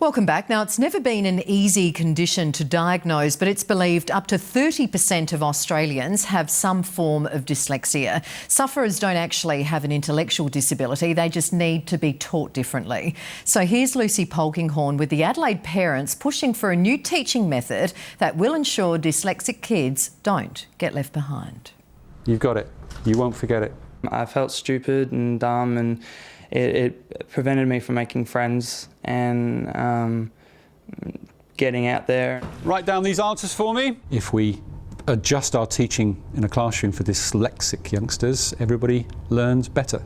Welcome back. Now, it's never been an easy condition to diagnose, but it's believed up to 30% of Australians have some form of dyslexia. Sufferers don't actually have an intellectual disability, they just need to be taught differently. So here's Lucy Polkinghorne with the Adelaide parents pushing for a new teaching method that will ensure dyslexic kids don't get left behind. You've got it. You won't forget it. I felt stupid and dumb, and it prevented me from making friends and getting out there. Write down these answers for me. If we adjust our teaching in a classroom for dyslexic youngsters, everybody learns better.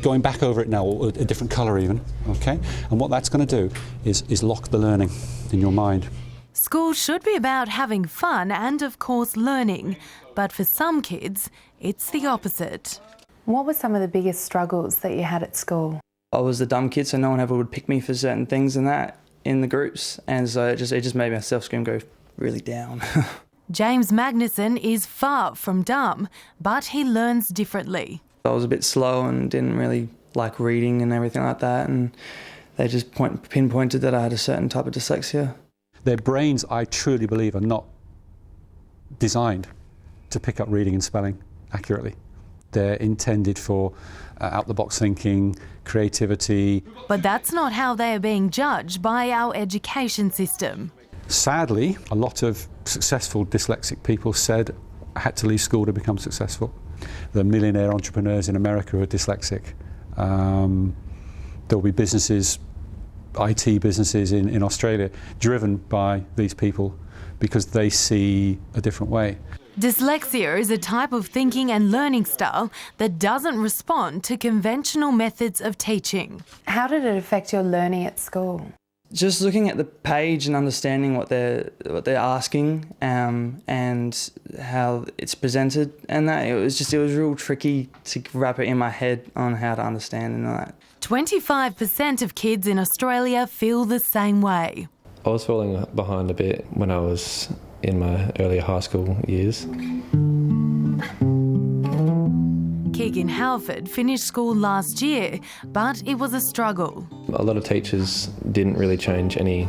Going back over it now, or a different colour even, okay? And what that's going to do is lock the learning in your mind. School should be about having fun and, of course, learning. But for some kids, it's the opposite. What were some of the biggest struggles that you had at school? I was the dumb kid, so no one ever would pick me for certain things and that in the groups, and so it just made my self-esteem go really down. James Magnuson is far from dumb, but he learns differently. I was a bit slow and didn't really like reading and everything like that, and they just pinpointed that I had a certain type of dyslexia. Their brains, I truly believe, are not designed to pick up reading and spelling accurately. They're intended for out-the-box thinking, creativity. But that's not how they are being judged by our education system. Sadly, a lot of successful dyslexic people said I had to leave school to become successful. The millionaire entrepreneurs in America who are dyslexic. There'll be businesses, IT businesses in Australia, driven by these people because they see a different way. Dyslexia is a type of thinking and learning style that doesn't respond to conventional methods of teaching. How did it affect your learning at school? Just looking at the page and understanding what they're asking and how it's presented, and that it was real tricky to wrap it in my head on how to understand and all that. 25% of kids in Australia feel the same way. I was falling behind a bit when I was in my earlier high school years. Keegan Halford finished school last year, but it was a struggle. A lot of teachers didn't really change any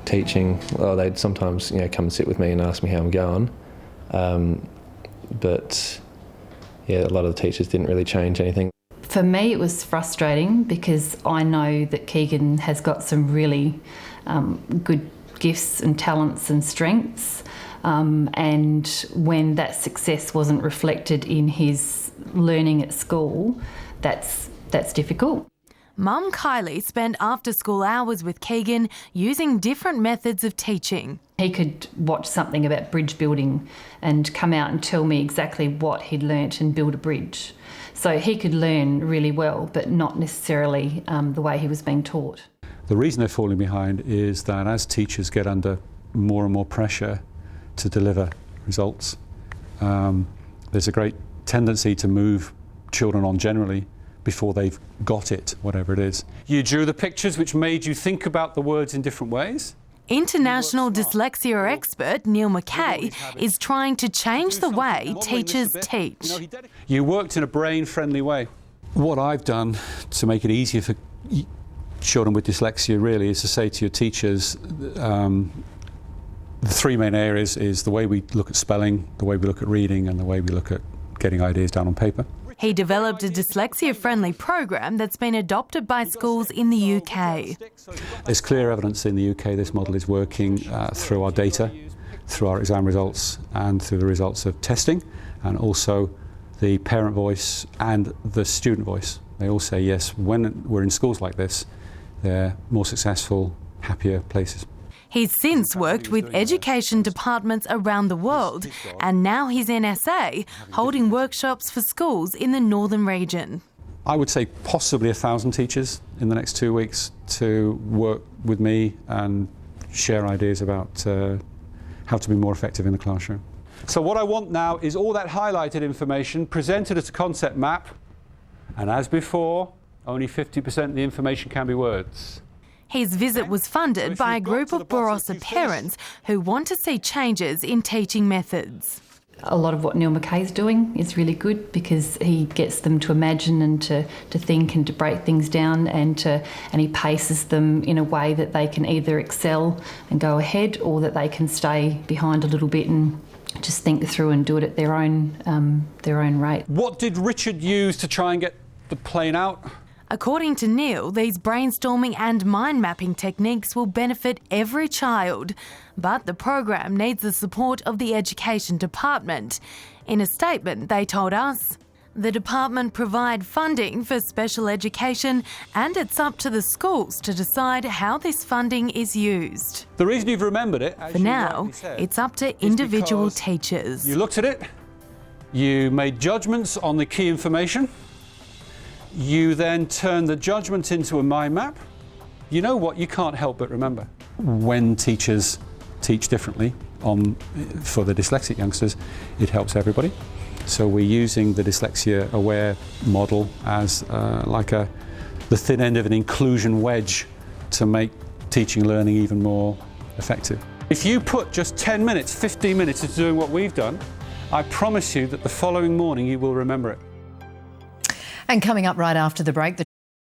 teaching. Well, they'd sometimes come and sit with me and ask me how I'm going. But yeah, a lot of the teachers didn't really change anything. For me, it was frustrating because I know that Keegan has got some really good gifts and talents and strengths, and when that success wasn't reflected in his learning at school, that's difficult. Mum Kylie spent after-school hours with Keegan using different methods of teaching. He could watch something about bridge building and come out and tell me exactly what he'd learnt and build a bridge. So he could learn really well, but not necessarily the way he was being taught. The reason they're falling behind is that as teachers get under more and more pressure to deliver results, there's a great tendency to move children on generally before they've got it, whatever it is. You drew the pictures which made you think about the words in different ways. International dyslexia expert Neil Mackay is trying to change the way teachers teach. You worked in a brain-friendly way. What I've done to make it easier for children with dyslexia really is to say to your teachers, the three main areas is the way we look at spelling, the way we look at reading, and the way we look at getting ideas down on paper. He developed a dyslexia-friendly program that's been adopted by schools in the UK. There's clear evidence in the UK this model is working through our data, through our exam results, and through the results of testing, and also the parent voice and the student voice. They all say yes, when we're in schools like this, they're more successful, happier places. He's since worked with education departments around the world, and now he's in SA, holding workshops for schools in the northern region. I would say possibly 1,000 teachers in the next 2 weeks to work with me and share ideas about how to be more effective in the classroom. So what I want now is all that highlighted information presented as a concept map, and as before, only 50% of the information can be words. His visit was funded by a group of Barossa parents who want to see changes in teaching methods. A lot of what Neil Mackay's doing is really good because he gets them to imagine and to think and to break things down and he paces them in a way that they can either excel and go ahead or that they can stay behind a little bit and just think through and do it at their own rate. What did Richard use to try and get the plane out? According to Neil, these brainstorming and mind mapping techniques will benefit every child, but the program needs the support of the Education Department. In a statement, they told us, the department provide funding for special education and it's up to the schools to decide how this funding is used. The reason you've remembered it, as For you now, rightly said, it's up to is individual because teachers. You looked at it, you made judgments on the key information, you then turned the judgment into a mind map. You know what you can't help but remember? When teachers teach differently for the dyslexic youngsters, it helps everybody. So we're using the dyslexia aware model as the thin end of an inclusion wedge to make teaching and learning even more effective. If you put just 10 minutes, 15 minutes into doing what we've done, I promise you that the following morning you will remember it. And coming up right after the break, the